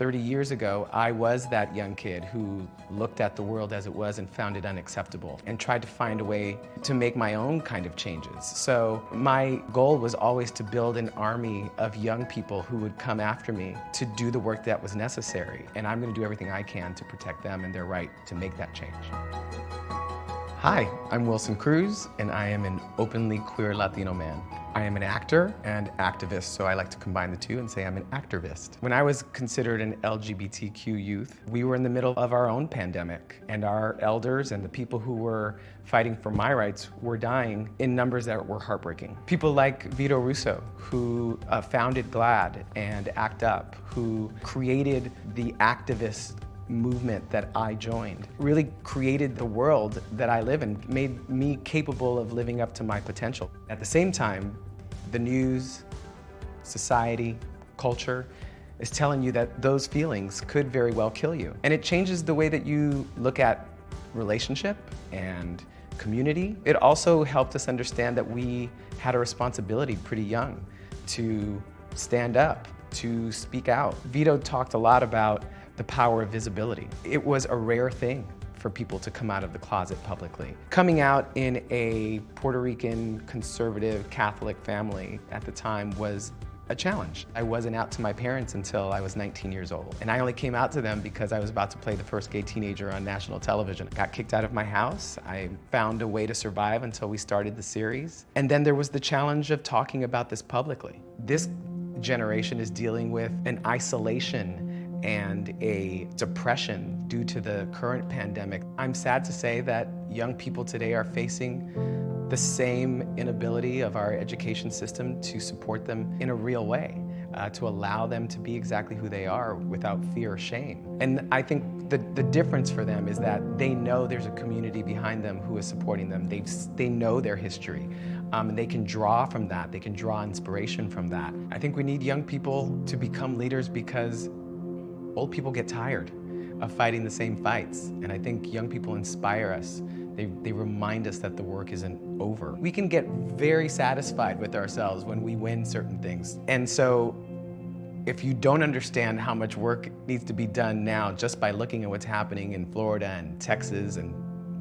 30 years ago, I was that young kid who looked at the world as it was and found it unacceptable and tried to find a way to make my own kind of changes. So my goal was always to build an army of young people who would come after me to do the work that was necessary. And I'm going to do everything I can to protect them and their right to make that change. Hi, I'm Wilson Cruz, and I am an openly queer Latino man. I am an actor and activist, so I like to combine the two and say I'm an activist. When I was considered an LGBTQ youth, we were in the middle of our own pandemic, and our elders and the people who were fighting for my rights were dying in numbers that were heartbreaking. People like Vito Russo, who founded GLAAD and ACT UP, who created the activist movement that I joined, really created the world that I live in, made me capable of living up to my potential. At the same time, the news, society, culture is telling you that those feelings could very well kill you. And it changes the way that you look at relationship and community. It also helped us understand that we had a responsibility pretty young to stand up, to speak out. Vito talked a lot about the power of visibility. It was a rare thing for people to come out of the closet publicly. Coming out in a Puerto Rican conservative Catholic family at the time was a challenge. I wasn't out to my parents until I was 19 years old. And I only came out to them because I was about to play the first gay teenager on national television. I got kicked out of my house. I found a way to survive until we started the series. And then there was the challenge of talking about this publicly. This generation is dealing with an isolation and a depression due to the current pandemic. I'm sad to say that young people today are facing the same inability of our education system to support them in a real way, to allow them to be exactly who they are without fear or shame. And I think the difference for them is that they know there's a community behind them who is supporting them. They know their history, and they can draw from that. They can draw inspiration from that. I think we need young people to become leaders because old people get tired of fighting the same fights, and I think young people inspire us. They remind us that the work isn't over. We can get very satisfied with ourselves when we win certain things. And so if you don't understand how much work needs to be done now just by looking at what's happening in Florida and Texas and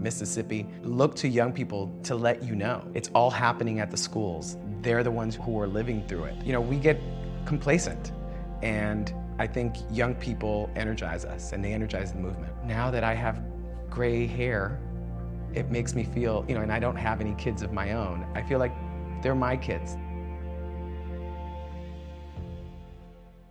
Mississippi, look to young people to let you know. It's all happening at the schools. They're the ones who are living through it. You know, we get complacent, and I think young people energize us, and they energize the movement. Now that I have gray hair, it makes me feel, and I don't have any kids of my own, I feel like they're my kids.